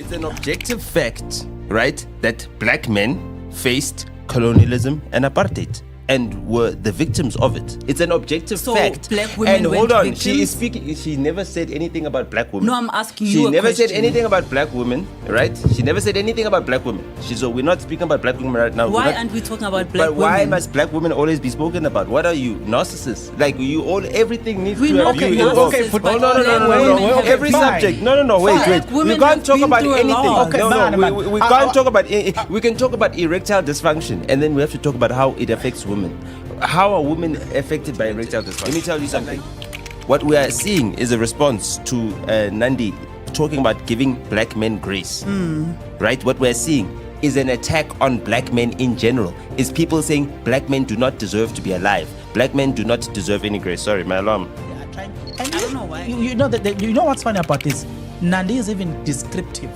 It's an objective fact, right, that black men faced colonialism and apartheid and were the victims of it. It's an objective fact. Black women and hold on, victims? she is speaking. She never said anything about black women. No, I'm asking you. She a never question. said anything about black women, right? She never said anything about black women. So we're not speaking about black women right now. Why aren't we talking about black but women? why must black women always be spoken about? What are you, narcissists? Like you all, everything needs We to know have okay, you involved. narcissists, but No. okay, Every fine. subject. No. Wait. Black We women can't have talk been about through a anything. lot. Okay, we can't talk about. We can talk about erectile dysfunction, and then we have to talk about how it affects women. How are women affected by erectile dysfunction? Let me tell you something. What we are seeing is a response to Nandi talking about giving black men grace. Right? What we're seeing is an attack on black men in general. Is people saying black men do not deserve to be alive. Black men do not deserve any grace. Sorry, my alarm. I don't know why. You know what's funny about this? Nandi is even descriptive.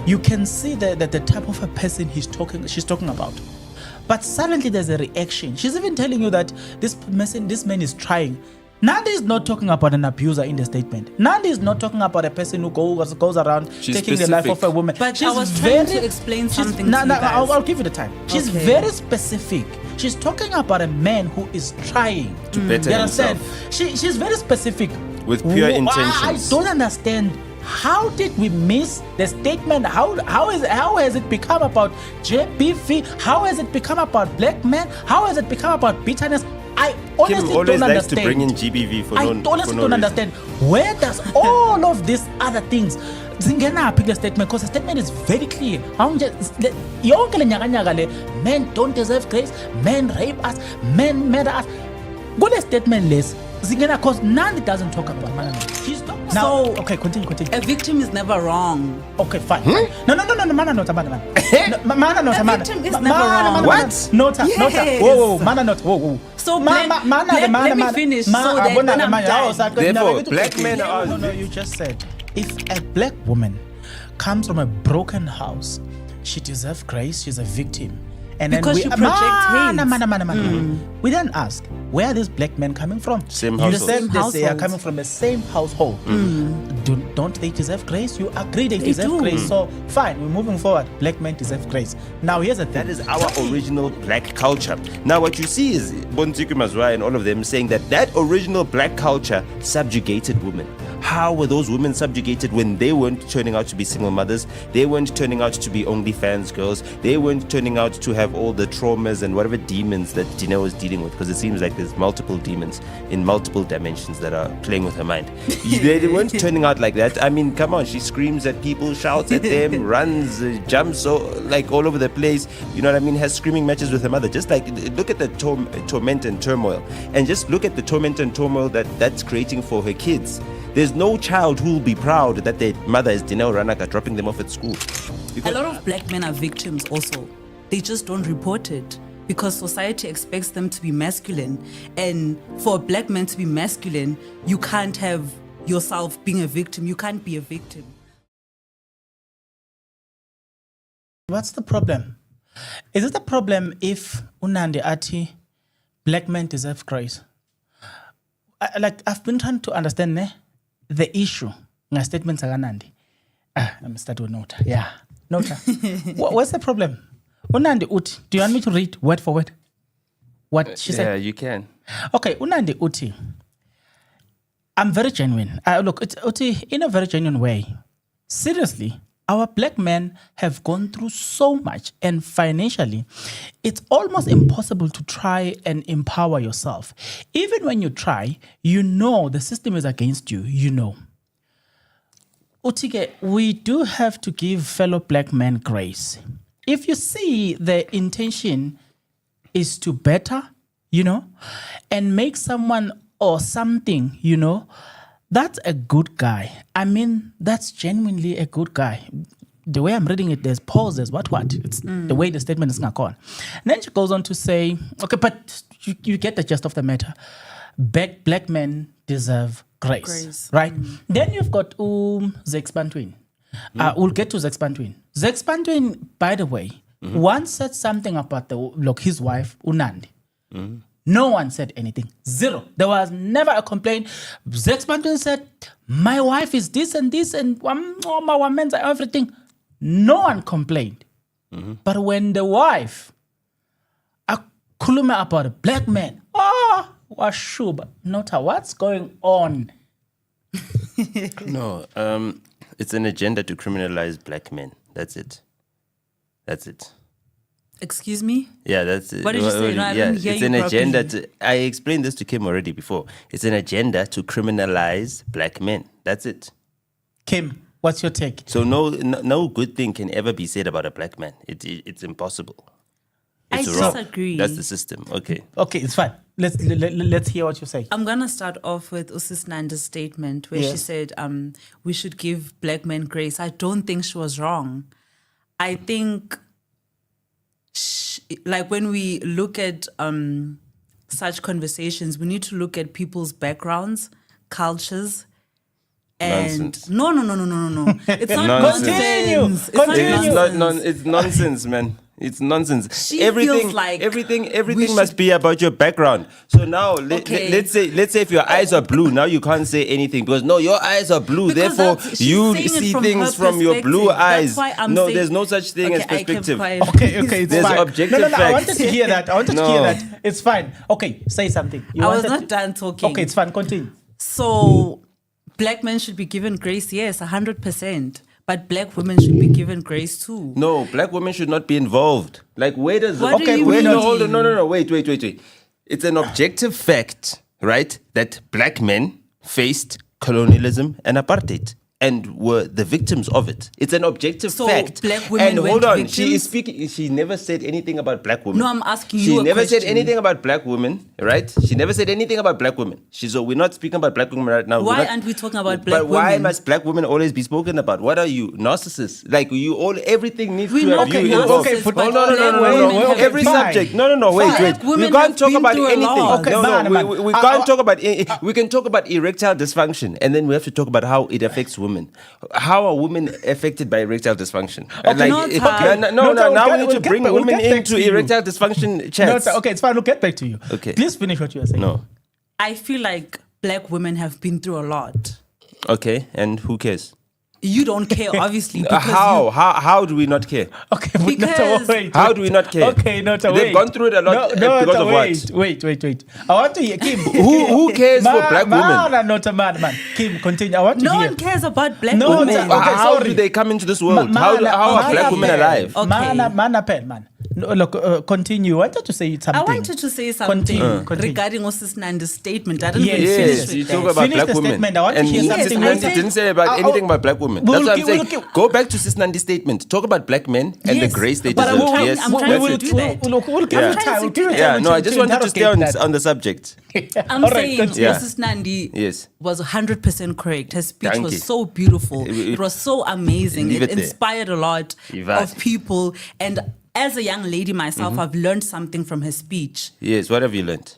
You can see the type of a person she's talking about. But suddenly there's a reaction. She's even telling you that this man is trying. Nandi is not talking about an abuser in the statement. Nandi is not talking about a person who goes around taking the life of a woman. But I was trying to explain something to you guys. I'll give you the time. She's very specific. She's talking about a man who is trying to better himself. She's very specific. With pure intentions. I don't understand. How did we miss the statement? How has it become about JBV? How has it become about black men? How has it become about bitterness? I honestly Kim always don't likes understand. to bring in GBV for I honestly don't understand. Where does all of these other things zingena pick the statement? Because the statement is very clear. Men don't deserve grace. Men rape us. Men murder us. Go to statement list. Zingena, because none doesn't talk about man. She's talking now. So, okay, continue. A victim is never wrong. Okay, fine. No, man, not. A victim is never wrong. What? Nota. Yes. Whoa, man, not. Whoa. So, let me finish. So that when I'm done. Therefore, black men are. No, you just said if a black woman comes from a broken house, she deserves grace. She's a victim. And because then you project hate. We then ask, where are these black men coming from? Same You household. said they are coming from the same household. Don't they deserve grace? You agree they deserve do. grace. So fine, we're moving forward. Black men deserve grace. Now here's the thing. That is our original black culture. Now what you see is Bonziku Mazwai and all of them saying that original black culture subjugated women. How were those women subjugated when they weren't turning out to be single mothers? They weren't turning out to be OnlyFans girls. They weren't turning out to have all the traumas and whatever demons that Dina was dealing with, because it seems like there's multiple demons in multiple dimensions that are playing with her mind. They weren't turning out like that. I mean, come on, she screams at people, shouts at them, runs, jumps like all over the place. You know what I mean? Has screaming matches with her mother. Just like, look at the torment and turmoil. And just look at the torment and turmoil that's creating for her kids. There's no child who will be proud that their mother is Dineo Ranaka dropping them off at school. A lot of black men are victims also. They just don't report it because society expects them to be masculine. And for a black man to be masculine, you can't have yourself being a victim. You can't be a victim. What's the problem? Is it a problem if Unandi Ati black men deserve grace? I've been trying to understand the issue. My statement Nandi. I'm start with Nota. Yeah. Nota. What's the problem? Unandi Uti. Do you want me to read word for word what she said? Yeah, you can. Okay, Unandi Uti. I'm very genuine. Look, it's Uti in a very genuine way. Seriously, our black men have gone through so much, and financially, it's almost impossible to try and empower yourself. Even when you try, you know the system is against you, you know. Utike, we do have to give fellow black men grace. If you see the intention is to better, and make someone or something, that's a good guy. I mean, that's genuinely a good guy. The way I'm reading it, there's pauses, what? It's the way the statement is gone. And then she goes on to say, okay, but you get the gist of the matter. Black men deserve grace. Right? Then you've got Zexbantwin. We'll get to Zexbantwin. Zexbantwin, by the way, once said something about his wife, Unandi. No one said anything. Zero. There was never a complaint. Zexmanton said, my wife is this and my woman's everything. No one complained. Mm-hmm. But when the wife kuluma about a black man, washuba, nota, what's going on? No, it's an agenda to criminalize black men. That's it. Excuse me? Yeah, that's it. What did you say? No, I didn't hear it's you an agenda properly. I explained this to Kim already before. It's an agenda to criminalize black men. That's it. Kim, what's your take? So no good thing can ever be said about a black man. It's impossible. I It's wrong. disagree. That's the system. Okay. Okay, it's fine. Let's hear what you say. I'm going to start off with Usis Nanda's statement where she Yes. said we should give black men grace. I don't think she was wrong. I think, like when we look at such conversations, we need to look at people's backgrounds, cultures, and Nonsense. no. It's not Nonsense. nonsense. It's Continue. not It's nonsense. it's nonsense, man. It's nonsense. She everything, feels like everything we must should- be about your background. So now, Okay. let's say if your eyes are blue, now you can't say anything because no, your eyes are blue. Because Therefore, that's- she's you saying it see from things her from your blue perspective. eyes. That's why I'm No, saying- there's no such thing as Okay, I kept perspective. quiet. Okay, it's There's fine. objective I facts. wanted to hear that. No. It's fine. Okay, say something. I was not done talking. Okay, it's fine. Continue. So, black men should be given grace, yes, 100%. But black women should be given grace too. No, black women should not be involved. Like, where does What do okay? you Wait, no, mean? hold on, no. Wait. It's an objective fact, right? That black men faced colonialism and apartheid and were the victims of it. It's an objective So fact. black women and hold weren't on, she is victims? speaking. She never said anything about black women. No, I'm asking She you a never said question. anything about black women, right? She never said anything about black women. So we're not speaking about black women right now. We're Why not- aren't we talking about black But why women? must black women always be spoken about? What are you, narcissists? Like everything needs We're to have not you narcissists, involved. but Oh, no, black women have Every been- subject. No. Wait. Black women We can't have talk been about through a anything. lot. Okay, No, man. we can't talk about. We can talk about erectile dysfunction, and then we have to talk about how it affects women. How are women affected by erectile dysfunction? Okay, no time. No. No, Now we we'll need to get bring back- we'll women get back into to you. erectile dysfunction chats. Okay, it's fine. We'll get back to you. Okay. Please finish what you are saying. No. I feel like black women have been through a lot. Okay, and who cares? You don't care, obviously. Because How do we not care? Okay, but Because- wait. How do we not care? Okay, not a They've wait. gone through it a lot because of what? Wait. I want to hear Kim. Who cares for black women? Not a man. Kim, continue. I want to no hear. one cares about black No, women. it's- okay, How sorry. do they come into this world? Ma- How mana- are mana black women pen. alive? Okay. Man. No, look, continue. I wanted to say something. I wanted to say something Continue. regarding Moses Nanda's statement. I didn't Yes, really finish Yes, with you that. talk about Finish black the women. statement. I want to and hear Sis something. Nandi I said- didn't say about anything about black women. We'll That's what I'm keep- saying. Go back to Sis Nandi's statement. Talk about black men and the Yes, grace they but I'm deserve. trying- Yes, I'm trying that's to it. do that. We'll give Yeah. you time. We'll give you time. Yeah, no, I just wanted to stay on interrogate the subject. that. I'm All right, saying continue. Moses Nandi Yes. was 100% correct. Her speech Thank was you. so beautiful. It- It was so amazing. Leave It it there. inspired a lot Ivat. of people. And as a young lady myself, I've learned something from her speech. Yes, what have you learned?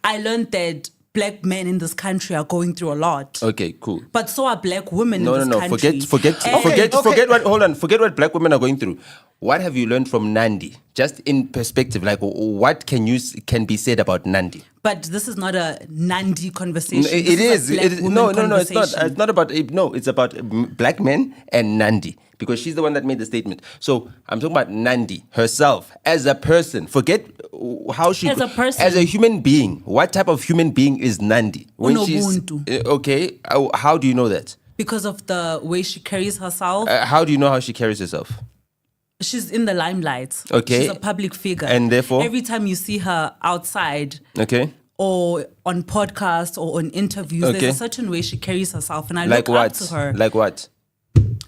I learned that black men in this country are going through a lot. Okay, cool. But so are black women in this No. country. Forget what. Hold on. Forget what black women are going through. What have you learned from Nandi? Just in perspective, like what can be said about Nandi? But this is not a Nandi conversation. It This is. a black It is. woman No. It's not. conversation. It's not about. No, it's about black men and Nandi because she's the one that made the statement. So I'm talking about Nandi herself as a person. Forget how she. As a person. As a human being. What type of human being is Nandi? Unobuntu. Okay. How do you know that? Because of the way she carries herself. How do you know how she carries herself? She's in the limelight. Okay. She's a public figure. And therefore? Every time you see her outside Okay. or on podcasts or on interviews, Okay. there's a certain way she carries herself. And I Like look what? up to her. Like what?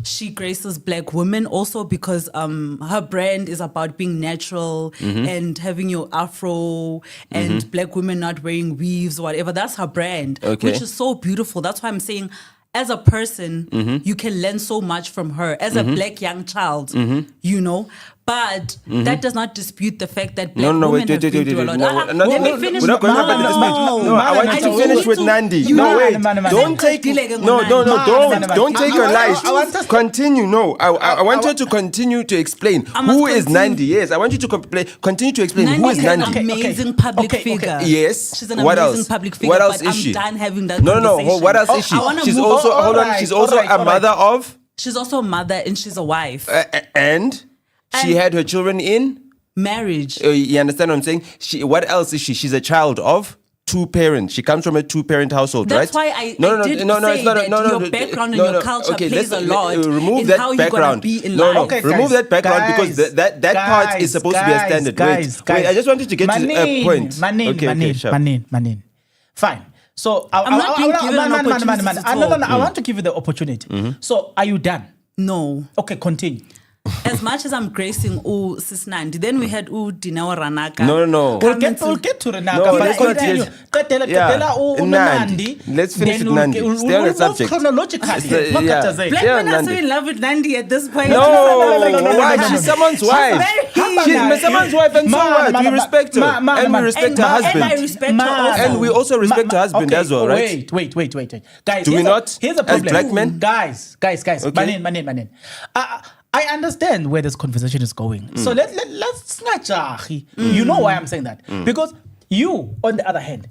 She graces black women also because her brand is about being natural Mm-hmm. and having your afro and black women not wearing weaves or whatever. That's her brand, Okay. which is so beautiful. That's why I'm saying, as a person, Mm-hmm. you can learn so much from her. As a black young child, you know. But that does not dispute the fact that black No, women wait. have been through a lot. Let me finish. We're not going back at this point. No, I want you to finish with Nandi. No, wait. Don't take it. No, don't take her life. Continue. No, I want her to continue to explain who is Nandi. Yes, I want you to continue to explain who is Nandi. Nandi is an amazing public figure. Yes. She's an What amazing else? public figure. What else but is she? I'm done having that No. conversation. What else is she? I wanna She's move also on. She's also a mother of, She's also a mother and she's a wife. and she had her children in Marriage. You understand what I'm saying? What else is she? She's a child of two parents. She comes from a two-parent household, That's right? why I did say that your background and your culture plays a lot remove in that how you're background. going to be in No, life. Okay, remove guys, that background because that part is supposed to be a standard. Wait, I just wanted to get to a point. Manin. Fine. So I'm not being given an opportunity to talk. I want to give you the opportunity. So are you done? No. Okay, continue. As much as I'm gracing Sis Nandi, then we had Dineo Ranaka. No. We'll get to Renaka. No, but let's not continue. Nandi. Let's finish with Nandi. Stay on the subject. Chronologically. Black Yeah, men are so Nandi. in love with Nandi at this point. Why? She's someone's wife. She's someone's wife, and so what? We respect her, and we respect her And I husband, respect her also. and we also respect her husband as well, right? Wait. Guys, Do we not? Here's a As problem. black men? Guys. Okay. Manin. I understand where this conversation is going. So let's not jahi. You know why I'm saying that? Because you, on the other hand,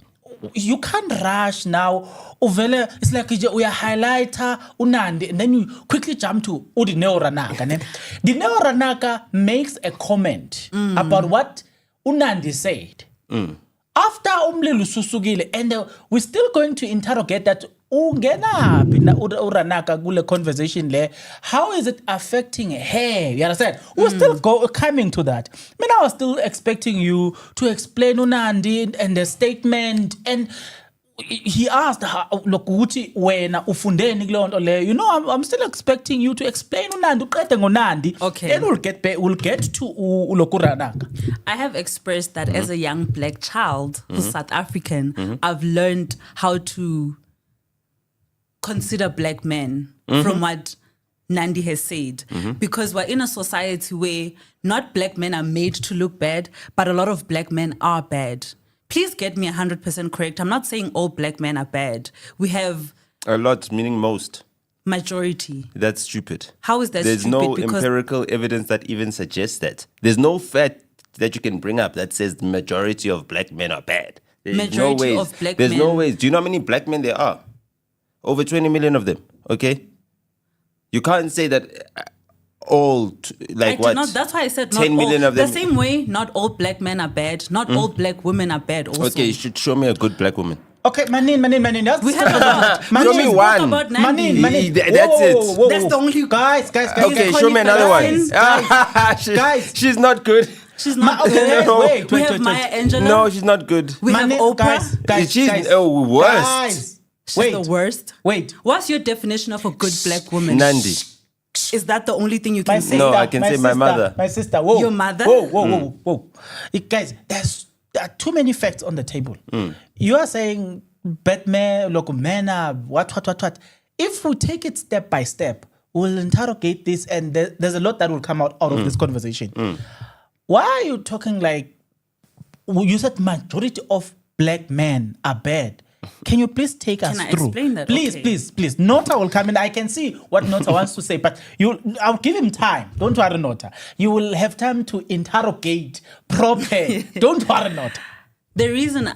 you can't rush now. It's like we are highlighter unandi, and then you quickly jump to Dineo Ranaka. Dineo Ranaka makes a comment about what Unandi said. After umlilo susukile, and we're still going to interrogate that ungenaphi na uranaka kule conversation le. How is it affecting her? You understand? We're still coming to that. I was still expecting you to explain Unandi and the statement, and he asked her, look, wena ufundeni kuleyo nto leyo. You know, I'm still expecting you to explain Unandi, uqede ngoNandi. Okay. Then we'll get to ulokuranaka. I have expressed that as a young black child who's South African, I've learned how to consider black men from what Nandi has said. Because we're in a society where not black men are made to look bad, but a lot of black men are bad. Please get me 100% correct. I'm not saying all black men are bad. We have A lot, meaning most. majority. That's stupid. How is that There's stupid? no Because empirical evidence that even suggests that. There's no fact that you can bring up that says the majority of black men are bad. There's Majority no ways. of black There's no men- ways. Do you know how many black men there are? Over 20 million of them, okay? You can't say that all, I did not, that's why I said not 10 million all. of them. The same way, not all black men are bad. Not all black women are bad also. Okay, you should show me a good black woman. Okay, Manin. We have about, Show me spoke one. about Nandi. Manin. That's it. That's the only Guys. Okay, He's show me another one. iconic Guys. She's not good. She's not Okay, good. No. wait. We have Maya Angelou. No, she's not good. We have Oprah. Guys. She's worst. Guys. She's the worst. Wait. What's your definition of a good black woman? Nandi. Is that the only thing you can say? No, I can say my mother. My sister. Whoa. Your mother? Whoa. Guys, there are too many facts on the table. You are saying Batman, local men are what. If we take it step by step, we'll interrogate this, and there's a lot that will come out of this conversation. Why are you talking like you said majority of black men are bad? Can you please take us I through? explain that? Please, Okay. please. Nota will come in. I can see what Nota wants to say, but I'll give him time. Don't worry, Nota. You will have time to interrogate proper. Don't worry, Nota. The reason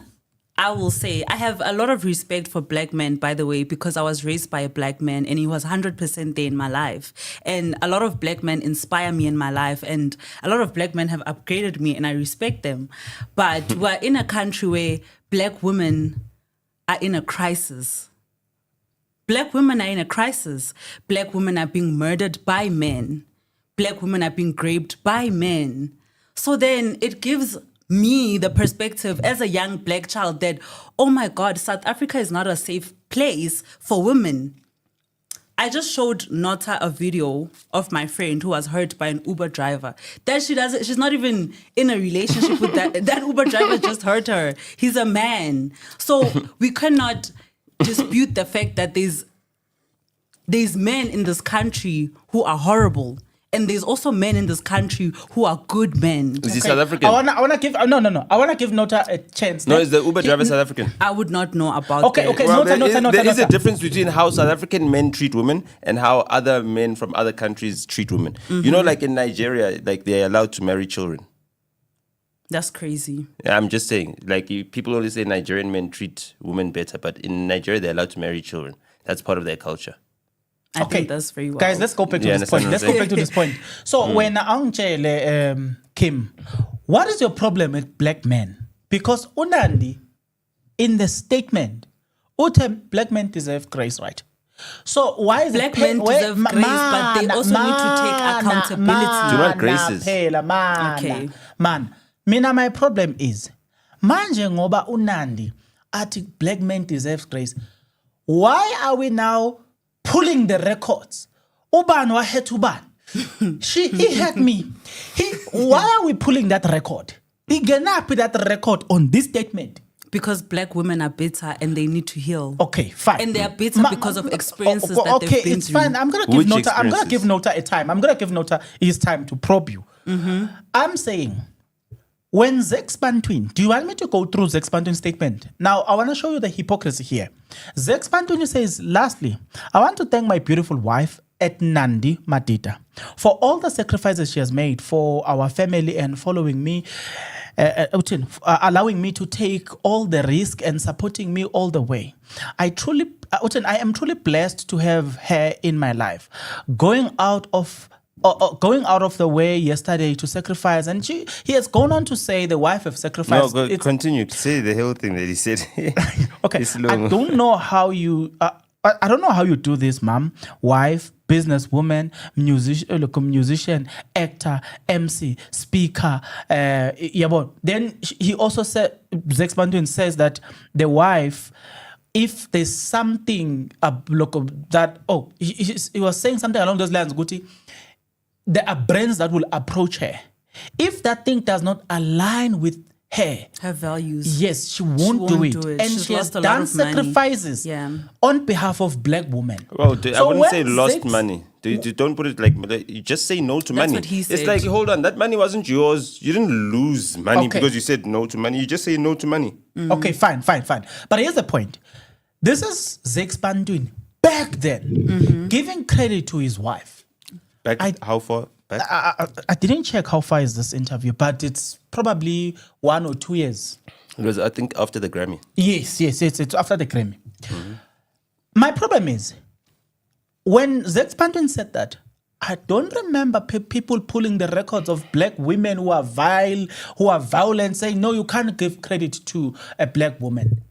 I will say, I have a lot of respect for black men, by the way, because I was raised by a black man and he was 100% there in my life. And a lot of black men inspire me in my life, and a lot of black men have upgraded me, and I respect them. But we're in a country where black women are in a crisis. Black women are in a crisis. Black women are being murdered by men. Black women are being raped by men. So then it gives me the perspective as a young black child that, oh my God, South Africa is not a safe place for women. I just showed Nota a video of my friend who was hurt by an Uber driver. That she's not even in a relationship with that. That Uber driver just hurt her. He's a man. So we cannot dispute the fact that there's men in this country who are horrible And there's also men in this country who are good men. Is he South African? I wanna give no. I wanna give Nota a chance. No, is the Uber driver South African? I would not know about Okay, that. okay. Well, Nota. there is a difference between how South African men treat women and how other men from other countries treat women. You know, like in Nigeria, like they're allowed to marry children. That's crazy. Yeah, I'm just saying, like people always say Nigerian men treat women better, but in Nigeria they're allowed to marry children. That's part of their culture. I think that's very well. Guys, let's go back to this point. Let's go back to this point. So when Angele Kim, what is your problem with black men? Because Unandi, in the statement, black men deserve grace, right? So why is Black men deserve grace, but they also need to take accountability. Do you want graces? Okay. Man, mina, my problem is, manje ngoba Unandi ati black men deserve grace. Why are we now pulling the records? Uban wa het uban. He had me. Why are we pulling that record? He gonna put that record on this statement. Because black women are bitter and they need to heal. Okay, fine. And they are bitter because of experiences that they've been through. Okay, it's fine. I'm gonna give Nota a time. I'm gonna give Nota his time to probe you. I'm saying, when Zex Bantwin, do you want me to go through Zex Bantwin's statement? Now, I want to show you the hypocrisy here. Zex Bantwin says, lastly, I want to thank my beautiful wife, Nandi Madita, for all the sacrifices she has made for our family and following me, allowing me to take all the risk and supporting me all the way. I am truly blessed to have her in my life. Going out of the way yesterday to sacrifice, and he has gone on to say the wife have sacrificed. No, continue to say the whole thing that he said. Okay, I don't know how you. I don't know how you do this, mom, wife, businesswoman, musician, actor, MC, speaker. Then he also said, Zex Bantwin says that the wife, if there's something he was saying something along those lines, Guti. There are brands that will approach her. If that thing does not align with her values, yes, she won't do it. And she has done sacrifices on behalf of black women. Well, I wouldn't say lost money. Don't put it like, you just say no to money. What he said. It's like, hold on, that money wasn't yours. You didn't lose money because you said no to money. You just say no to money. Okay, fine. But here's the point. This is Zex Bantwin back then, giving credit to his wife. How far back? I didn't check how far is this interview, but it's probably 1 or 2 years. It was, I think, after the Grammy. Yes, it's after the Grammy. My problem is, when Zex Bantwin said that, I don't remember people pulling the records of black women who are vile, who are violent, saying, no, you can't give credit to a black woman.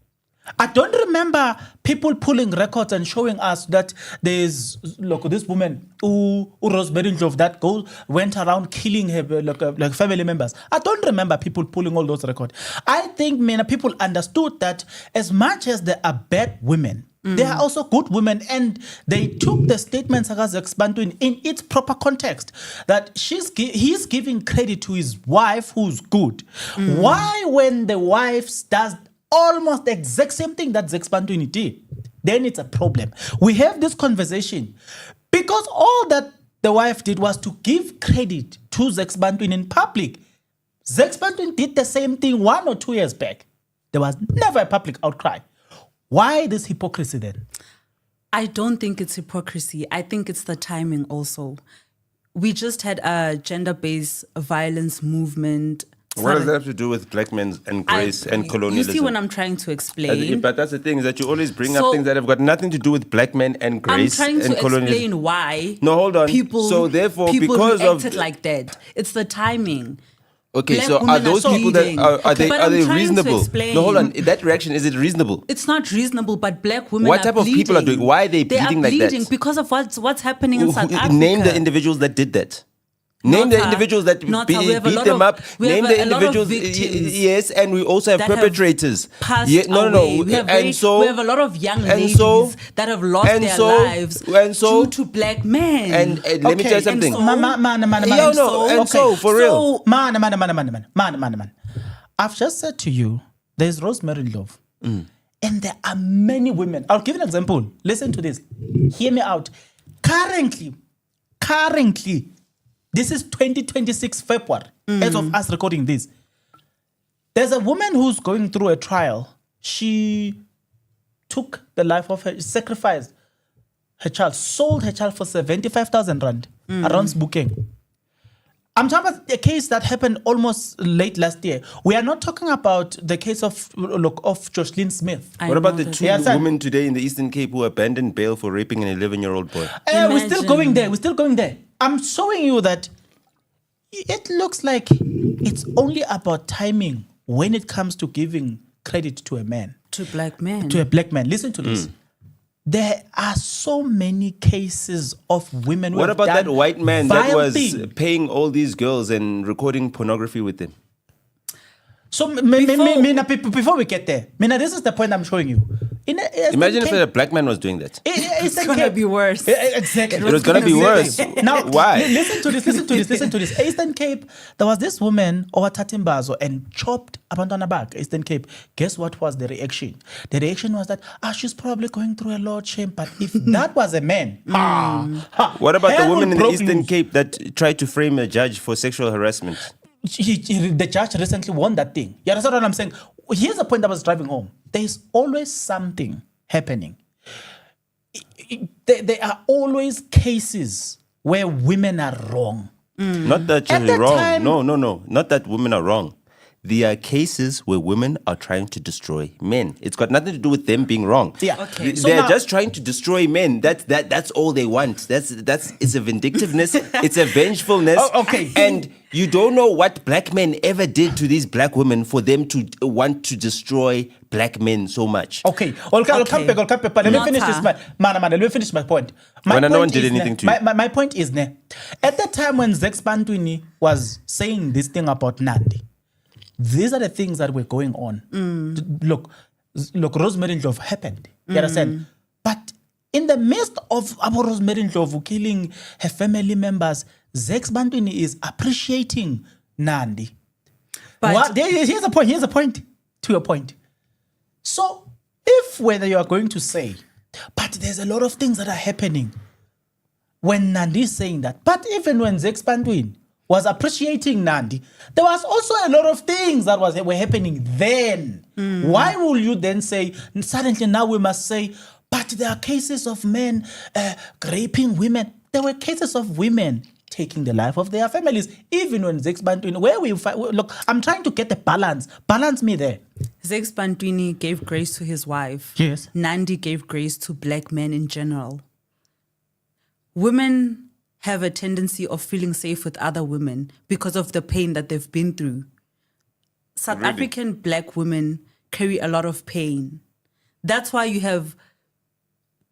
I don't remember people pulling records and showing us that there's this woman who Rosemary Ndlovu that went around killing her like family members. I don't remember people pulling all those records. I think many people understood that as much as there are bad women, there are also good women, and they took the statements of Zex Bantwin in its proper context. That he's giving credit to his wife who's good. Why, when the wife does almost the exact same thing that Zex Bantwin did, then it's a problem. We have this conversation because all that the wife did was to give credit to Zex Bantwin in public. Zex Bantwin did the same thing 1 or 2 years back. There was never a public outcry. Why this hypocrisy then? I don't think it's hypocrisy. I think it's the timing also. We just had a gender-based violence movement. What does that have to do with black men and grace and colonialism? You see what I'm trying to explain? But that's the thing, is that you always bring up things that have got nothing to do with black men and grace and colonialism. I'm trying to explain why. No, hold on. People reacted like that. It's the timing. Okay, black so are those people leading. Are they reasonable? No, hold on. That reaction, is it reasonable? It's not reasonable, but black women what type of people are doing? Why are they bleeding like that? Because of what's happening in South Africa. Name the individials that did that. Name the individuals that beat them up. Name the individuals. Yes, and we also have perpetrators. We have a lot of young ladies that have lost their lives due to black men. And let me tell you something. For real. Man. I've just said to you, there's Rosemary Ndlovu. And there are many women. I'll give you an example. Listen to this. Hear me out. Currently, This is 2026 February, as of us recording this. There's a woman who's going through a trial. She took the life of her, sacrificed her child, sold her child for 75,000 rand around Spokane. I'm talking about a case that happened almost late last year. We are not talking about the case of Jocelyn Smith. What about the two women today in the Eastern Cape who abandoned bail for raping an 11-year-old boy? We're still going there. We're still going there. I'm showing you that it looks like it's only about timing when it comes to giving credit to a man. To black men. To a black man. Listen to this. There are so many cases of women who What have about done that white man that vile was thing. paying all these girls and recording pornography with them? So before we get there, this is the point I'm showing you. Imagine if a black man was doing that. It's going to be worse. Exactly. It was going to be worse. Now, why? Listen to this. Eastern Cape, there was this woman over Tatimbazo and chopped abandona back. Eastern Cape. Guess what was the reaction? The reaction was that she's probably going through a lot of shame. But if that was a man, what about the woman in the broke Eastern loose. Cape that tried to frame a judge for sexual harassment? The judge recently won that thing. You understand what I'm saying? Here's the point I was driving home. There's always something happening. There are always cases where women are wrong. Not that At you're the wrong. time- No. Not that women are wrong. There are cases where women are trying to destroy men. It's got nothing to do with them being wrong. Yeah. Okay. So They're now- just trying to destroy men. That's all they want. It's a vindictiveness. It's a vengefulness. Oh, okay. And you don't know what black men ever did to these black women for them to want to destroy black men so much. Okay, I'll come back. But let me finish this. Let me finish my point. No one did anything to you. My point is, at the time when Zex Bantwini was saying this thing about Nandi, these are the things that were going on. Look, Rosemary Ndlovu happened. You understand? But in the midst of Rosemary Ndlovu killing her family members, Zex Bantwini is appreciating Nandi. But Here's a point to your point. So, if whether you are going to say, but there's a lot of things that are happening when Nandi is saying that, but even when Zex Bantwini was appreciating Nandi, there was also a lot of things that were happening then. Why will you then say, suddenly now we must say, but there are cases of men raping women? There were cases of women taking the life of their families, even when Zex Bantwini, look, I'm trying to get the balance. Balance me there. Zex Bantwini gave grace to his wife. Yes. Nandi gave grace to black men in general. Women have a tendency of feeling safe with other women because of the pain that they've been through. South African black women carry a lot of pain. That's why you have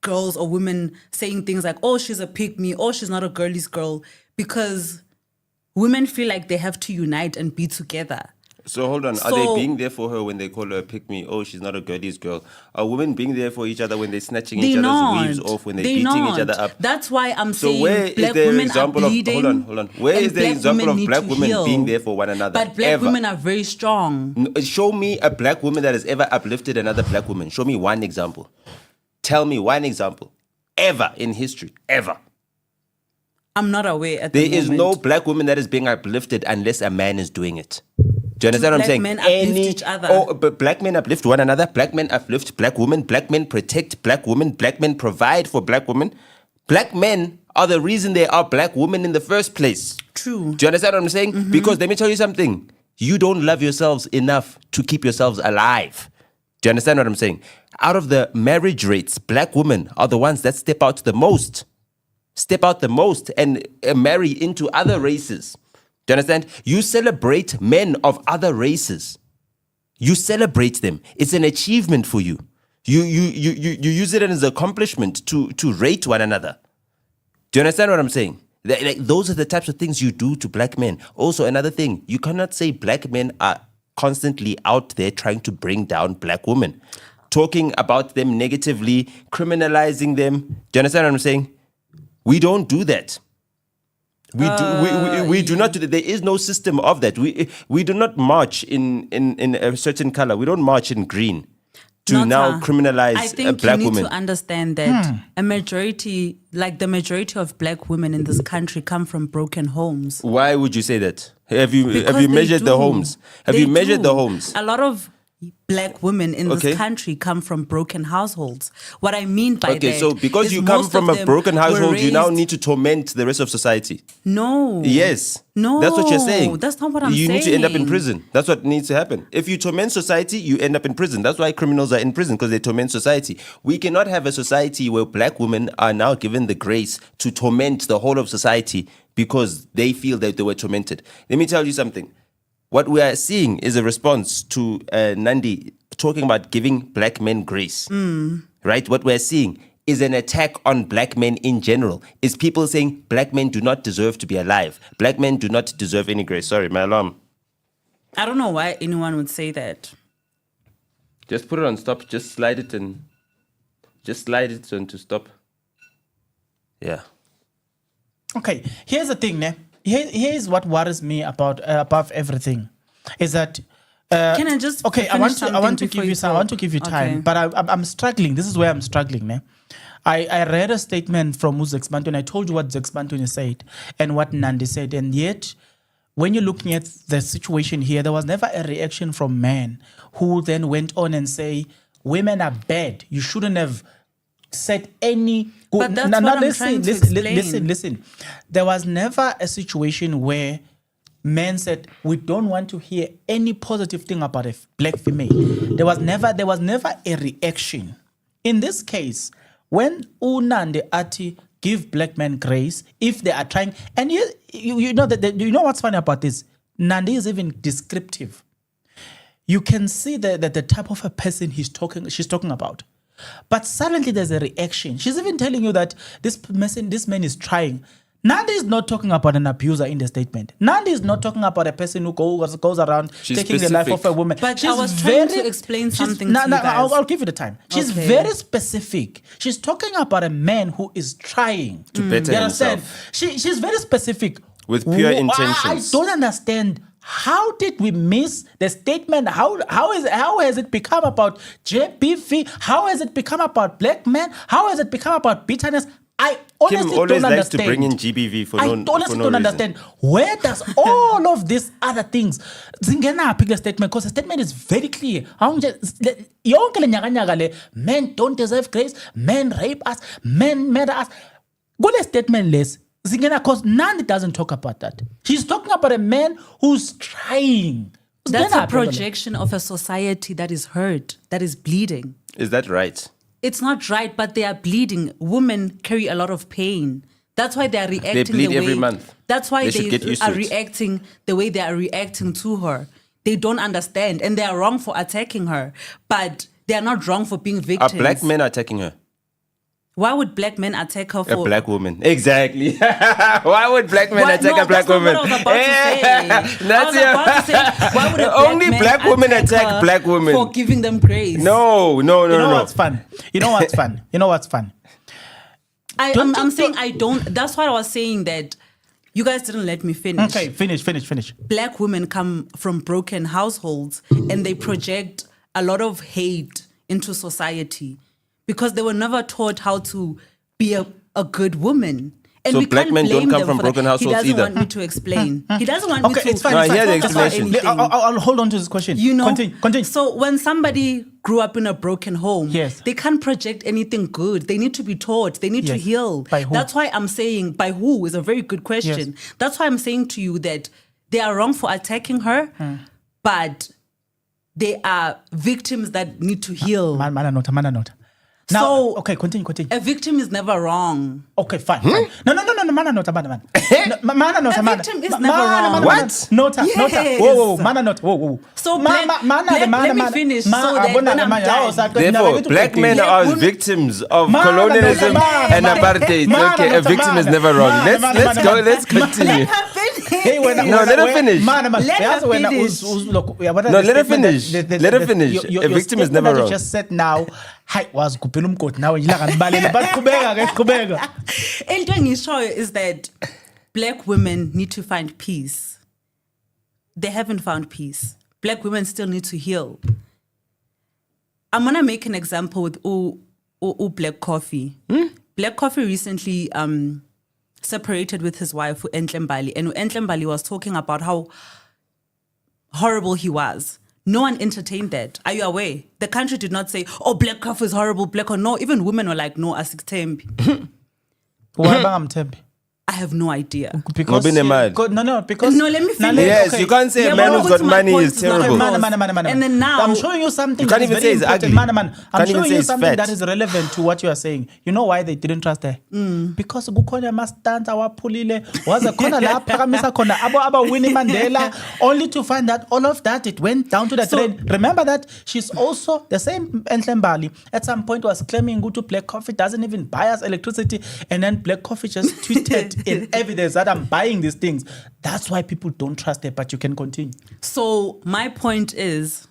girls or women saying things like, oh, she's a pick-me, oh, she's not a girly's girl, because women feel like they have to unite and be together. So hold on. Are they being there for her when they call her a pick-me? Oh, she's not a girlie's girl. Are women being there for each other when they're snatching each other's weaves off, when they're beating each other up? That's why I'm So saying where is black the women example are of bleeding. hold on? Where is the example of black women being there for one another? But black women are very strong. Show me a black woman that has ever uplifted another black woman. Show me one example. Tell me one example. Ever in history. Ever. I'm not aware at the There moment. is no black woman that is being uplifted unless a man is doing it. Do you understand what I'm saying? Black men uplift each other. Oh, but black men uplift one another. Black men uplift black women. Black men protect black women. Black men provide for black women. Black men are the reason there are black women in the first place. True. Do you understand what I'm saying? Because let me tell you something. You don't love yourselves enough to keep yourselves alive. Do you understand what I'm saying? Out of the marriage rates, black women are the ones that step out the most and marry into other races. Do you understand? You celebrate men of other races. You celebrate them. It's an achievement for you. You use it as an accomplishment to rate one another. Do you understand what I'm saying? Like, those are the types of things you do to black men. Also, another thing, you cannot say black men are constantly out there trying to bring down black women, talking about them negatively, criminalizing them. Do you understand what I'm saying? We don't do that. We do not do that. There is no system of that. We do not march in a certain color. We don't march in green. to now Nota, criminalize I think black you need women. to understand that a majority, like the majority of black women in this country, come from broken homes. Why would you say that? Have you Because they measured the do. homes? Have They you measured the do. homes? A lot of black women in Okay. this country come from broken households. What I mean by Okay, that so because is you come most from of a them broken were household, you now raised- need to torment the rest of society. No. Yes. No. That's what you're saying. That's not what I'm You saying. need to end up in prison. That's what needs to happen. If you torment society, you end up in prison. That's why criminals are in prison, because they torment society. We cannot have a society where black women are now given the grace to torment the whole of society because they feel that they were tormented. Let me tell you something. What we are seeing is a response to Nandi talking about giving black men grace. Right? What we're seeing is an attack on black men in general. Is people saying black men do not deserve to be alive. Black men do not deserve any grace. Sorry, my alarm. I don't know why anyone would say that. Just put it on stop. Just slide it on to stop. Yeah. Okay, here's the thing, ne? Here's what worries me about above everything, is that. Can I just Okay, I finish want to something give before you some. I talk? want to give you time, Okay. but I'm struggling. This is where I'm struggling, ne? I read a statement from Zex Bantwini. I told you what Zex Bantwini said and what Nandi said, and yet, when you're looking at the situation here, there was never a reaction from men who then went on and say, "Women are bad. You shouldn't have." Said any good. But that's what I'm trying to explain. Listen. There was never a situation where men said we don't want to hear any positive thing about a black female. There was never a reaction. In this case, when Unande Ati give black men grace, if they are trying, and you know that you know what's funny about this? Nandi is even descriptive. You can see the type of a person she's talking about. But suddenly there's a reaction. She's even telling you that this man is trying. Nandi is not talking about an abuser in the statement. Nandi is not talking about a person who goes around She's taking the life specific. of a woman. But I was trying to explain something to you guys. I'll give you the time. She's Okay. very specific. She's talking about a man who is trying To better you understand? himself. She's very specific. With pure I intentions. don't understand. How did we miss the statement? How has it become about JBV? How has it become about black men? How has it become about bitterness? I honestly Kim always don't likes to understand. bring in GBV for I no honestly for no don't reason. understand. Where does all of these other things zingena pick the statement? Because the statement is very clear. Yonke le nyaka le, men don't deserve grace, men rape us, men murder us. Go to statement less. Zingena, because Nandi doesn't talk about that. She's talking about a man who's trying. That's Zingena, a projection of a society that is hurt, that is bleeding. Is that right? It's not right, but they are bleeding. Women carry a lot of pain. That's why they are reacting bleed the way. every month. That's why They should get used to are it. reacting the way they are reacting to her. They don't understand, and they are wrong for attacking her. But they are not wrong for being Are victims. black men attacking her? Why would black men attack her A for black woman. Exactly. Why would black men What? attack No, a black that's not woman? what I was about to say. That's I was about to say, why would a black Only man black women attack her black women. for giving them grace? No. You know what's fun? You know what's fun? You know what's fun? I'm saying I don't. That's why I was saying that you guys didn't let me finish. Okay, finish. Black women come from broken households and they project a lot of hate into society because they were never taught how to be a good woman. And So we black can't men don't blame come them from for broken that. households He doesn't either. want me to explain. He doesn't want me Okay, to it's fine. No, I hear the talk about explanation. anything. I'll hold on to this question. You know, Continue. So when somebody grew up in a broken home, Yes. they can't project anything good. They need to be taught. They need to Yes. heal. By who? That's why I'm saying by who is a very good question. Yes. That's why I'm saying to you that they are wrong for attacking her, but they are victims that need to heal. Mana nota. Now, So- okay, continue. A victim is never wrong. Okay, fine. No, mana nota. Mana nota. A victim is never wrong. What? Nota. Yes. Whoa. Mana nota. Whoa. So let me finish so that when I'm done. Therefore, black men Black are women- victims of Man, colonialism man, and man, apartheid. man, Okay, a man, victim is man, never wrong. man, Let's man, go. man, Let's continue. Let her finish. Hey, No, let her finish. Let her finish. No, let her finish. Let her finish. A victim is never You wrong. just said now, hi, was kupela umkoti nawe yilanga nibalele, but kubeka. Into engishoyo is that black women need to find peace. They haven't found peace. Black women still need to heal. I'm gonna make an example with Black Coffee. Black Coffee recently separated with his wife Entlembali, and Entlembali was talking about how horrible he was. No one entertained that. Are you aware? The country did not say, "Oh, Black Coffee is horrible." Black or no, even women were like, "No, Asiktembi." Why bang Mthembi? I have no idea. Because Ngobe nemali. because No, let me finish. Yes, you can't say a man who's got money is terrible. Man. And then now- I'm showing you something. You can't that is even very say it's important. ugly. Man. I'm Can't even showing say you it's something fat. that is relevant to what you are saying. You know why they didn't trust her? Because kukhona amastanza waphulile waze khona la phakamisa khona aba Winnie Mandela, only to find that all of that it went down to the drain. Remember that she's also the same Entlembali at some point was claiming go to Black Coffee doesn't even buy us electricity, and then Black Coffee just tweeted in evidence that I'm buying these things. That's why people don't trust her, but you can continue. So my point is,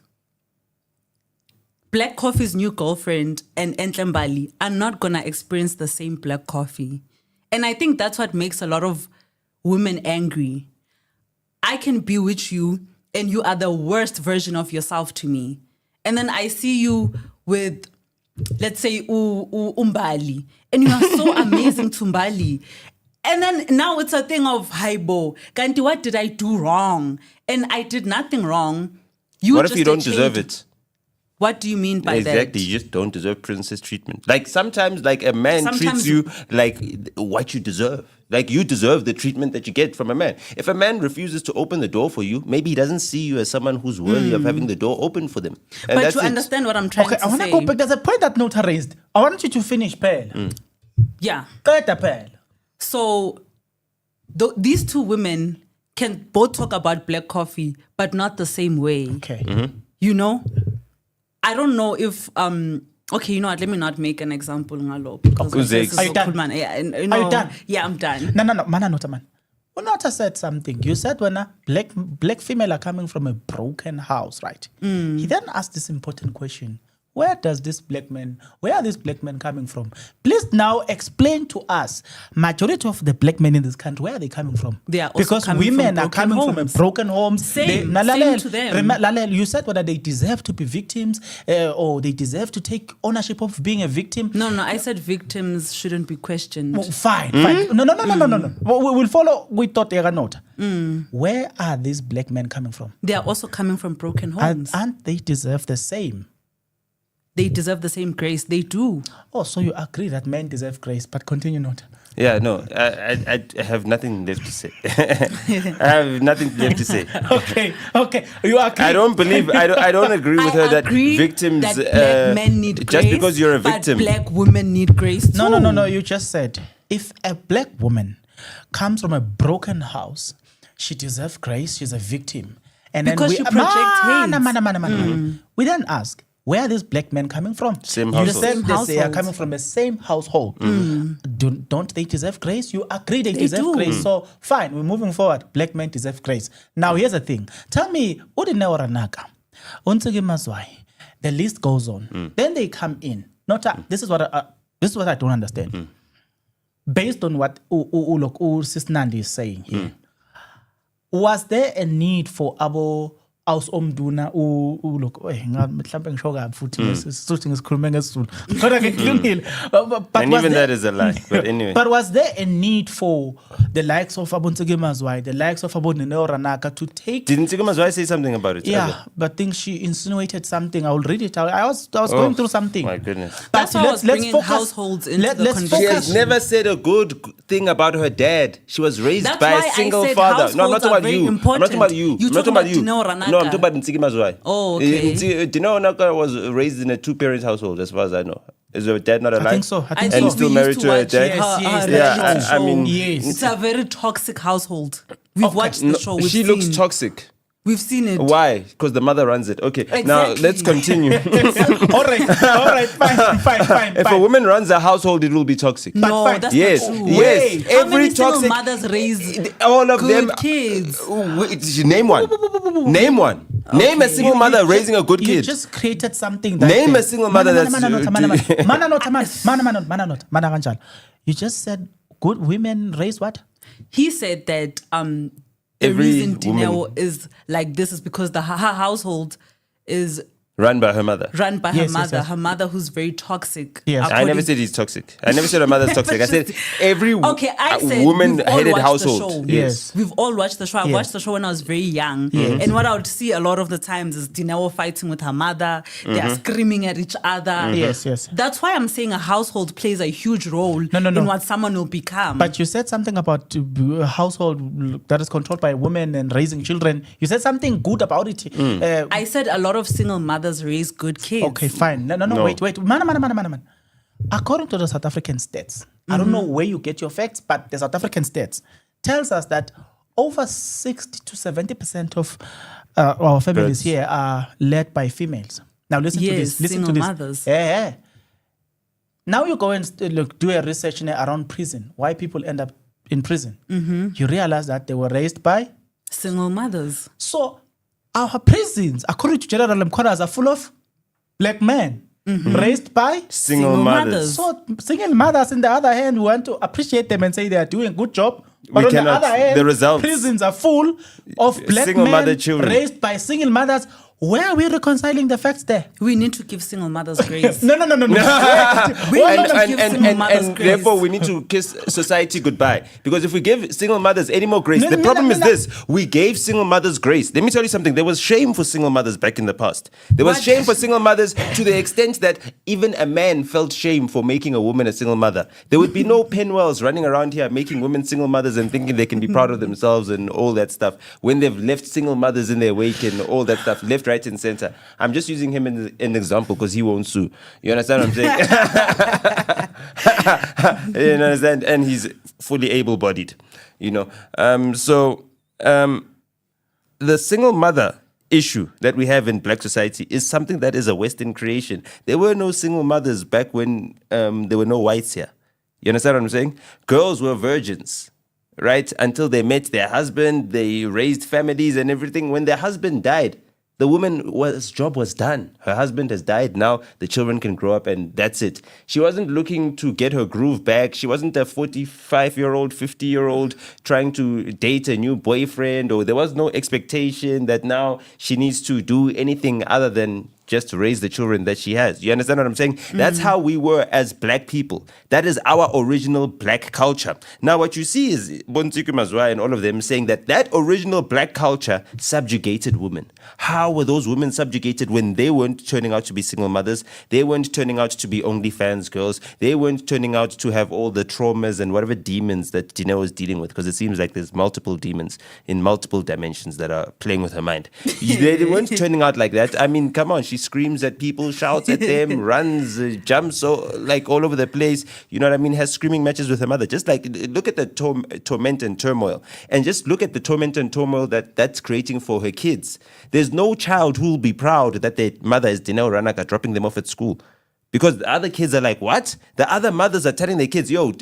Black Coffee's new girlfriend and Entlembali are not gonna experience the same Black Coffee. And I think that's what makes a lot of women angry. I can be with you and you are the worst version of yourself to me. And then I see you with, let's say, Umbali, and you are so amazing to Umbali. And then now it's a thing of, Haibo, Kanti, what did I do wrong? And I did nothing wrong. What if you don't deserve it? What do you mean by that? Exactly, you just don't deserve princess treatment. Like sometimes, like a man treats you like what you deserve. Like you deserve the treatment that you get from a man. If a man refuses to open the door for you, maybe he doesn't see you as someone who's worthy of having the door open for them. And But that's you it. understand what I'm trying Okay, to I want to say. go back. There's a point that Nota raised. I want you to finish, Pearl. Yeah. Pearl. So these two women can both talk about Black Coffee, but not the same way. Okay. You know? I don't know if okay, you know what? Let me not make an example ngalo because Okay. this is Are you so done? cool, man. Yeah, and, Are you done? Yeah, I'm done. No. Man. Unota said something. You said when a black female are coming from a broken house, right? He then asked this important question. Where are these black men coming from? Please now explain to us, majority of the black men in this country, where are they coming from? They are also because coming women from are coming broken from a homes. broken homes. Same to them. Lalel, you said whether they deserve to be victims or they deserve to take ownership of being a victim. No, I said victims shouldn't be questioned. Well, fine. No. We'll follow with Totera Nota. Where are these black men coming from? They are also coming from broken homes. And they deserve the same. They deserve the same grace. They do. Oh, so you agree that men deserve grace, but continue not. Yeah, no, I have nothing left to say. I have nothing left to say. Okay. You agree. I don't believe, I don't agree with her that agree victims, that black men need grace, just because you're a victim. but black women need grace too. No. You just said if a black woman comes from a broken house, she deserves grace. She's a victim, and Because then you project hate. We then ask, where are these black men coming from? Same You household. said they are Households. coming from the same household. Don't they deserve grace? You agree they deserve do. grace. So fine, we're moving forward. Black men deserve grace. Now here's the thing. Tell me, Udinewaraнака, Unsege Mazwai. The list goes on. Then they come in. This is what I don't understand. Based on what Sis Nandi is saying here, was there a need for Abo aus omduna look mhlawumbe ngisho kabi futhi ngisisuthi ngisikhuluma ngesizulu kodwa ke kulungile And even that is a lie, but anyway. But was there a need for the likes of Abontseke Mazwai, the likes of Nenoranaka to take? Didn't Tigumazwai say something about it? Yeah, earlier? but I think she insinuated something. I will read it. I was going through something. My goodness. But That's why I was bringing households into the let's conversation. She focus. has never said a good thing about her dad. She was raised That's by why a I single said father. No, I'm not households talking are about very you. I'm not important. talking about you. You I'm not talk talking about about you. Dineo No, I'm Ranaka. talking about Ntiki Mazwai. Oh, okay. Dineo Ranaka was raised in a two-parent household, as far as I know. Is her dad not alive? I think so. I think think And so. still we married used to her watch dad? her Yes, reality yeah, I show. mean- Yes. It's a very toxic household. We've watched the show. We've She seen, looks toxic. We've seen it. Why? Because the mother runs it. Okay, now Exactly. let's continue. all right, fine. If a woman runs a household, it will be toxic. No, fine. that's Yes, not true. yes. Wait. How Every many single toxic mothers raise all of good them kids? Name one. Name one. Name a single mother raising a good You kid. just created something that Name a single mother that's You just said good women raise what? He said that the Every reason woman- Dineo is like this is because her household is Run by her mother. Run by Yes, her yes, mother. yes. Her mother who's very toxic. Yes. I never said he's toxic. I never said her mother's toxic. I said every I said woman-headed we've all watched the household. show. Yes. We've all watched the show. I Yes. watched the show when I was very young. And what I would see a lot of the times is Dineo fighting with her mother. They are screaming at each other. Yes, yes. That's why I'm saying a household plays a huge role No. in what someone will become. But you said something about a household that is controlled by women and raising children. You said something good about it. I said a lot of single mothers raise good kids. Okay, fine. No. Wait. Man. According to the South African stats, I don't know where you get your facts, but the South African stats tells us that over 60 to 70% of our families here are led by females. Now listen to this. Listen single to this. mothers. Yeah. Now you go and do a research around prison. Why people end up in prison? You realize that they were raised by Single mothers. So our prisons, according to General Mkhona's, are full of black men raised by Single mothers. So single mothers, on the other hand, we want to appreciate them and say they are doing a good job. But We on the cannot. other hand, The results. prisons are full of black Single men mother children. raised by single mothers. Where are we reconciling the facts there? We need to give single mothers grace. No. We need to give single mothers and grace. therefore we need to kiss society goodbye. Because if we give single mothers any more grace, No, the no, problem no, is no. this: we gave single mothers grace. Let me tell you something. There was shame for single mothers back in the past. There was What? shame for single mothers to the extent that even a man felt shame for making a woman a single mother. There would be no Penwells running around here making women single mothers and thinking they can be proud of themselves and all that stuff when they've left single mothers in their wake and all that stuff, left, right, and center. I'm just using him as an example because he won't sue. You understand what I'm saying? You understand? And he's fully able-bodied. The single mother issue that we have in black society is something that is a Western creation. There were no single mothers back when there were no whites here. You understand what I'm saying? Girls were virgins, right? Until they met their husband, they raised families and everything. When their husband died, the woman's job was done. Her husband has died. Now the children can grow up and that's it. She wasn't looking to get her groove back. She wasn't a 45-year-old, 50-year-old trying to date a new boyfriend, or there was no expectation that now she needs to do anything other than just to raise the children that she has. You understand what I'm saying? That's how we were as black people. That is our original black culture. Now, what you see is Bontsiku Mazwai and all of them saying that original black culture subjugated women. How were those women subjugated when they weren't turning out to be single mothers? They weren't turning out to be OnlyFans girls. They weren't turning out to have all the traumas and whatever demons that Dineo is dealing with, because it seems like there's multiple demons in multiple dimensions that are playing with her mind. They weren't turning out like that. I mean, come on. She screams at people, shouts at them, runs, jumps like all over the place. You know what I mean? Has screaming matches with her mother. Just like, look at the torment and turmoil. And just look at the torment and turmoil that's creating for her kids. There's no child who will be proud that their mother is Dineo Ranaka dropping them off at school. Because the other kids are like, what? The other mothers are telling their kids, yo,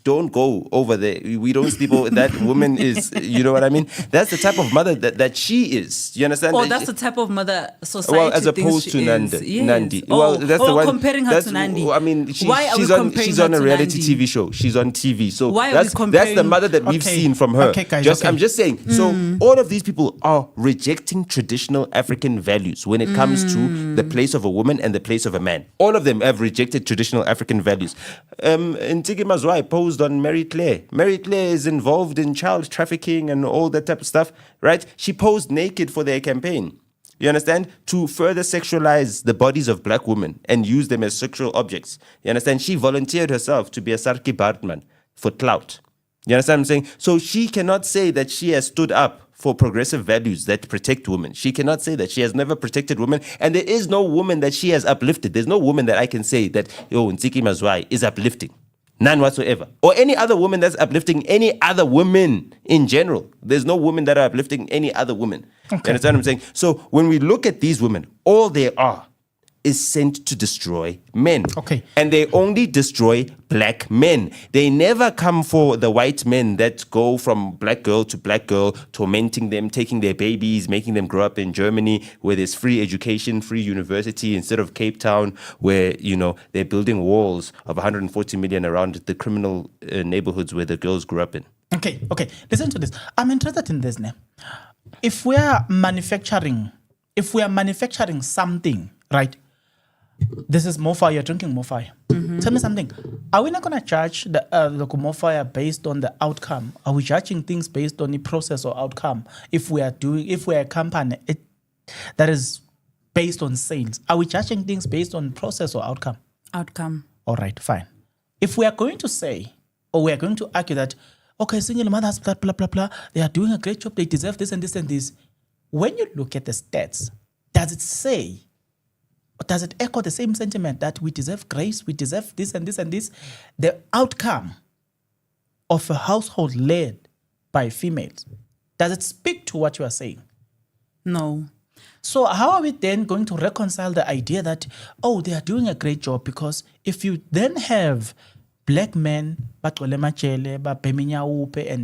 don't go over there. We don't sleep over. That woman is, you know what I mean? That's the type of mother that she is. You understand? Or that's the type of mother society Well, as opposed to thinks she is. Yes. Nandi. Oh, Well, that's the one. comparing her to Nandi. I mean, Why are we comparing she's her on a to reality Nandi? TV show. She's on TV. So Why are we that's the comparing- mother that we've Okay. seen from her. Okay, guys, okay. I'm just saying. So all of these people are rejecting traditional African values when it comes to the place of a woman and the place of a man. All of them have rejected traditional African values. Ntigi Mazwai posed on Mary Claire. Mary Claire is involved in child trafficking and all that type of stuff, right? She posed naked for their campaign. You understand? To further sexualize the bodies of black women and use them as sexual objects. You understand? She volunteered herself to be a Sarki Bartman for clout. You understand what I'm saying? So she cannot say that she has stood up for progressive values that protect women. She cannot say that. She has never protected women. And there is no woman that she has uplifted. There's no woman that I can say that, Ntiki Mazwai is uplifting. None whatsoever. Or any other woman that's uplifting any other women in general. There's no women that are uplifting any other woman. You understand what I'm saying? So when we look at these women, all they are is sent to destroy men. Okay. And they only destroy black men. They never come for the white men that go from black girl to black girl, tormenting them, taking their babies, making them grow up in Germany where there's free education, free university, instead of Cape Town where, they're building walls of 140 million around the criminal neighborhoods where the girls grew up in. Okay. Listen to this. I'm interested in this now. If we are manufacturing something right? This is more fire. You're drinking more fire. Tell me something. Are we not going to judge the more fire based on the outcome? Are we judging things based on the process or outcome? If we are a company that is based on sales, are we judging things based on process or outcome? Outcome. All right, fine. If we are going to say, or we are going to argue that, okay, single mothers, blah, blah, blah, blah, they are doing a great job, they deserve this and this and this. When you look at the stats, does it say, or does it echo the same sentiment that we deserve grace, we deserve this and this and this? The outcome of a household led by females, does it speak to what you are saying? No. So how are we then going to reconcile the idea that, oh, they are doing a great job? Because if you then have black men, and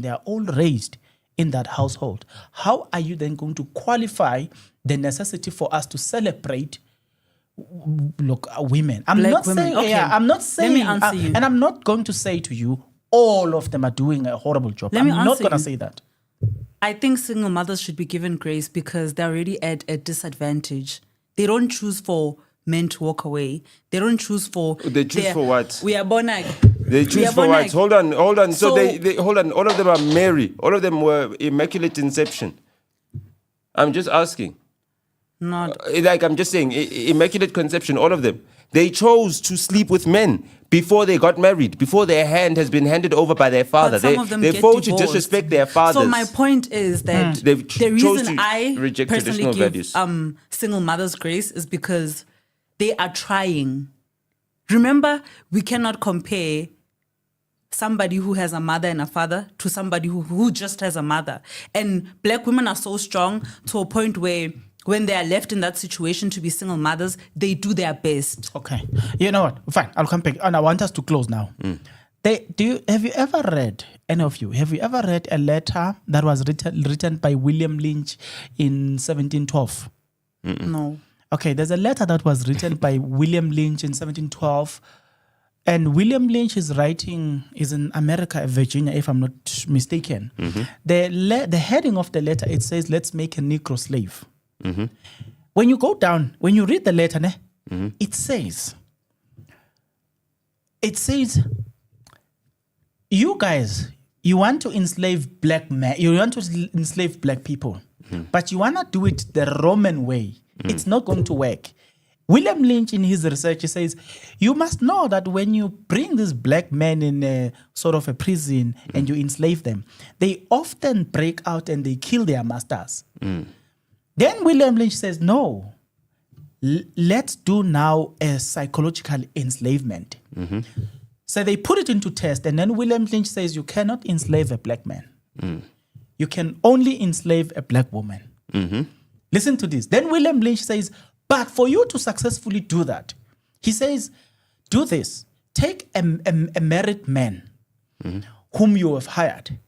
they are all raised in that household, how are you then going to qualify the necessity for us to celebrate women? I'm Black not women. saying, Okay. yeah, I'm not saying, Let me answer you. and I'm not going to say to you, all of them are doing a horrible job. Let me I'm not answer going to you. say that. I think single mothers should be given grace because they're already at a disadvantage. They don't choose for men to walk away. They don't choose for... They choose for what? We are born They choose for what? Hold on. So, So- they hold on. All of them are Mary. All of them were Immaculate Conception. I'm just asking. Not... Like I'm just saying, Immaculate Conception, all of them. They chose to sleep with men before they got married, before their hand has been handed over by their father. But some of them they get fought to divorced. disrespect their fathers. So my point is that They've the chose reason to I reject personally traditional give values. single mothers grace is because they are trying. Remember, we cannot compare somebody who has a mother and a father to somebody who just has a mother. And black women are so strong to a point where when they are left in that situation to be single mothers, they do their best. Okay. You know what? Fine. I'll come back. And I want us to close now. Have you ever read, any of you, have you ever read a letter that was written by William Lynch in 1712? No. Okay, there's a letter that was written by William Lynch in 1712. And William Lynch is in America, Virginia, if I'm not mistaken. The heading of the letter, it says, let's make a Negro slave. When you go down, when you read the letter, it says, you guys, you want to enslave black men, you want to enslave black people, but you want to do it the Roman way. It's not going to work. William Lynch, in his research, he says, you must know that when you bring these black men in a sort of a prison and you enslave them, they often break out and they kill their masters. Then William Lynch says, no, let's do now a psychological enslavement. So they put it into test, and then William Lynch says, you cannot enslave a black man. You can only enslave a black woman. Listen to this. Then William Lynch says, but for you to successfully do that, he says, do this. Take a married man whom you have hired.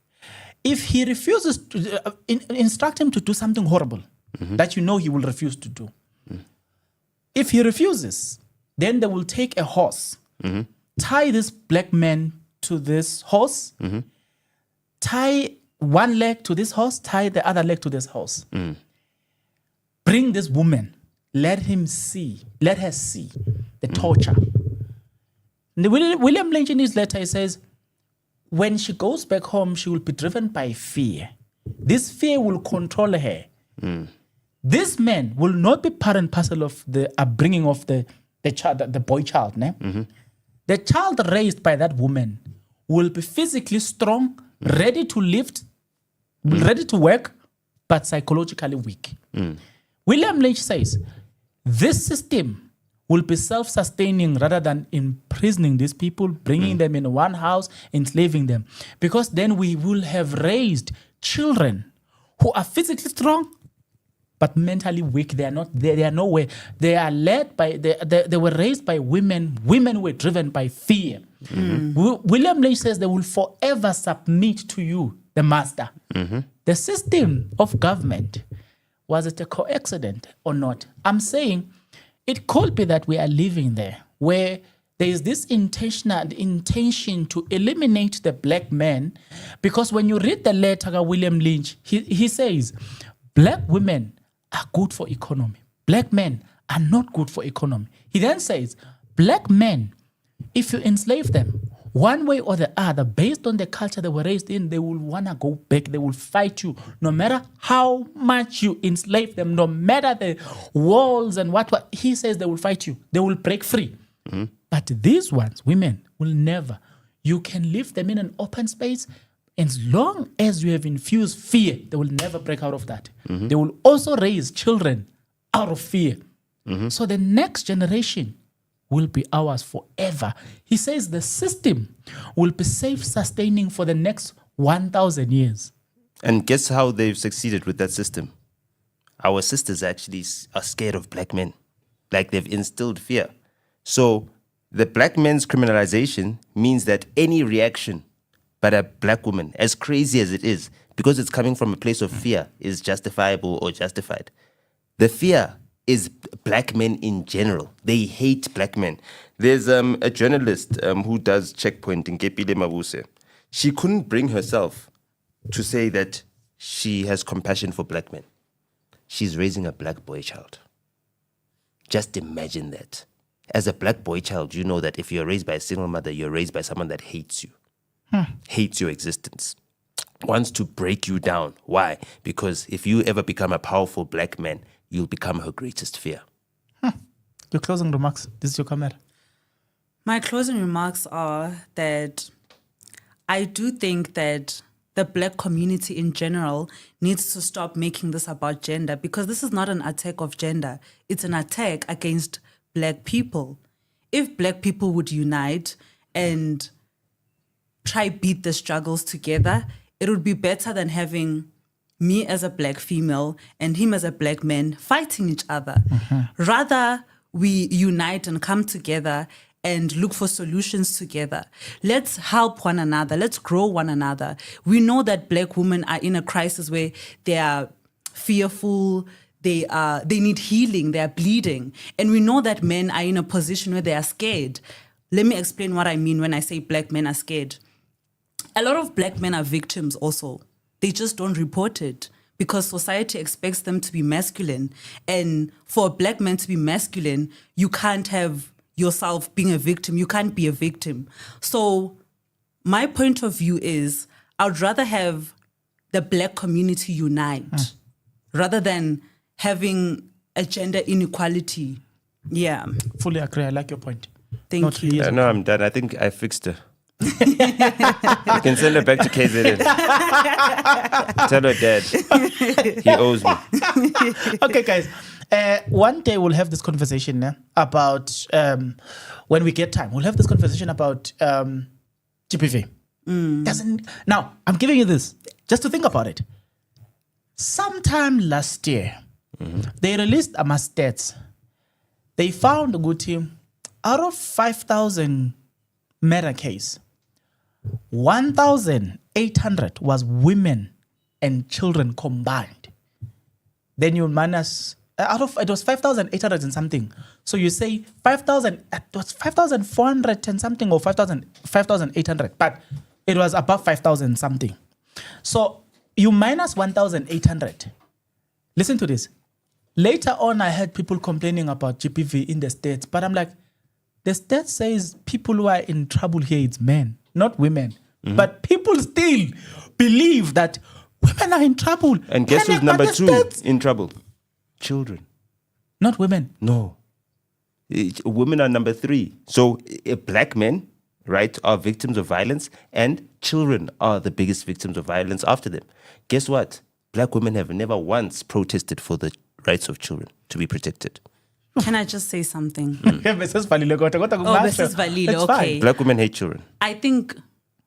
If he refuses to, instruct him to do something horrible that you know he will refuse to do. If he refuses, then they will take a horse, tie this black man to this horse, tie one leg to this horse, tie the other leg to this horse. Bring this woman, let her see the torture. William Lynch in his letter, he says, when she goes back home, she will be driven by fear. This fear will control her. This man will not be part and parcel of the upbringing of the child, the boy child. The child raised by that woman will be physically strong, ready to lift, ready to work, but psychologically weak. William Lynch says, this system will be self-sustaining rather than imprisoning these people, bringing them in one house, enslaving them. Because then we will have raised children who are physically strong, but mentally weak. They are not there. They are nowhere. They are led by, they were raised by women. Women were driven by fear. William Lynch says they will forever submit to you, the master. The system of government, was it a coincidence or not? I'm saying it could be that we are living there where there is this intention to eliminate the black man, because when you read the letter of William Lynch, he says, black women are good for economy. Black men are not good for economy. He then says, black men, if you enslave them, one way or the other, based on the culture they were raised in, they will want to go back. They will fight you. No matter how much you enslave them, no matter the walls and what he says they will fight you. They will break free. But these ones, women, will never. You can leave them in an open space. As long as you have infused fear, they will never break out of that. They will also raise children out of fear. So the next generation will be ours forever. He says the system will be self-sustaining for the next 1,000 years. And guess how they've succeeded with that system? Our sisters actually are scared of black men. Like they've instilled fear. So the black men's criminalization means that any reaction by a black woman, as crazy as it is, because it's coming from a place of fear, is justifiable or justified. The fear is black men in general. They hate black men. There's a journalist who does Checkpoint in Nkepile Mabuse. She couldn't bring herself to say that she has compassion for black men. She's raising a black boy child. Just imagine that. As a black boy child, you know that if you're raised by a single mother, you're raised by someone that hates you, hates your existence, wants to break you down. Why? Because if you ever become a powerful black man, you'll become her greatest fear. Your closing remarks. This is your camera. My closing remarks are that I do think that the black community in general needs to stop making this about gender, because this is not an attack of gender. It's an attack against black people. If black people would unite and try beat the struggles together, it would be better than having me as a black female and him as a black man fighting each other. Rather, we unite and come together and look for solutions together. Let's help one another. Let's grow one another. We know that black women are in a crisis where they are fearful, they need healing, they are bleeding. And we know that men are in a position where they are scared. Let me explain what I mean when I say black men are scared. A lot of black men are victims also. They just don't report it because society expects them to be masculine. And for a black man to be masculine, you can't have yourself being a victim. You can't be a victim. So my point of view is I would rather have the black community unite rather than having a gender inequality. Yeah. Fully agree. I like your point. Thank you. No, I'm done. I think I fixed her. You can send her back to KZN. Tell her dad he owes me. Okay, guys. One day we'll have this conversation about, when we get time, we'll have this conversation about GPV. Now, I'm giving you this, just to think about it. Sometime last year, they released stats. They found a good team. Out of 5,000 murder case, 1,800 was women and children combined. Then you minus, it was 5,800 and something. So you say 5,000, it was 5,400 and something or 5,800, but it was above 5,000 something. So you minus 1,800. Listen to this. Later on, I heard people complaining about GPV in the States, but I'm like, the state says people who are in trouble here, it's men, not women. But people still believe that women are in trouble. And guess who's number two in trouble? Children. Not women. No. Women are number 3. So black men, right, are victims of violence, and children are the biggest victims of violence after them. Guess what? Black women have never once protested for the rights of children to be protected. Can I just say something? Mrs. Valile, okay. Black women hate children. I think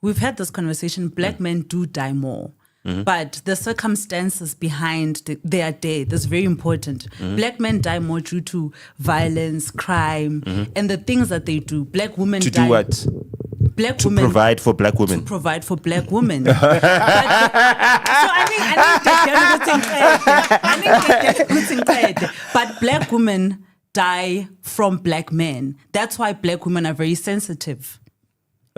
we've had this conversation. Black men do die more. But the circumstances behind their death is very important. Black men die more due to violence, crime, and the things that they do. Black women to die. do what? Black to women provide for black women. To provide for black women. So I think but black women die from black men. That's why black women are very sensitive.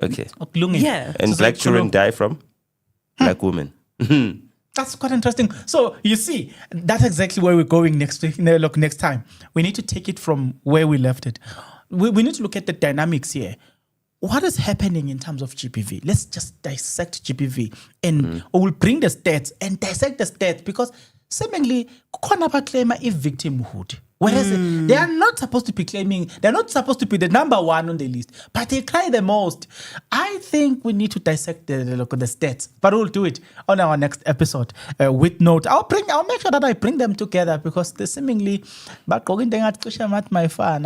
Okay. Yeah. And black children die from black women. That's quite interesting. So you see, that's exactly where we're going next week. No, look, next time we need to take it from where we left it. We need to look at the dynamics here. What is happening in terms of GBV? Let's just dissect GBV, and we'll bring the stats and dissect the stats, because seemingly Konapa claim a victimhood. Whereas they are not supposed to be claiming, they're not supposed to be the number one on the list, but they cry the most. I think we need to dissect the stats, but we'll do it on our next episode with note. I'll make sure that I bring them together, because they seemingly my fan.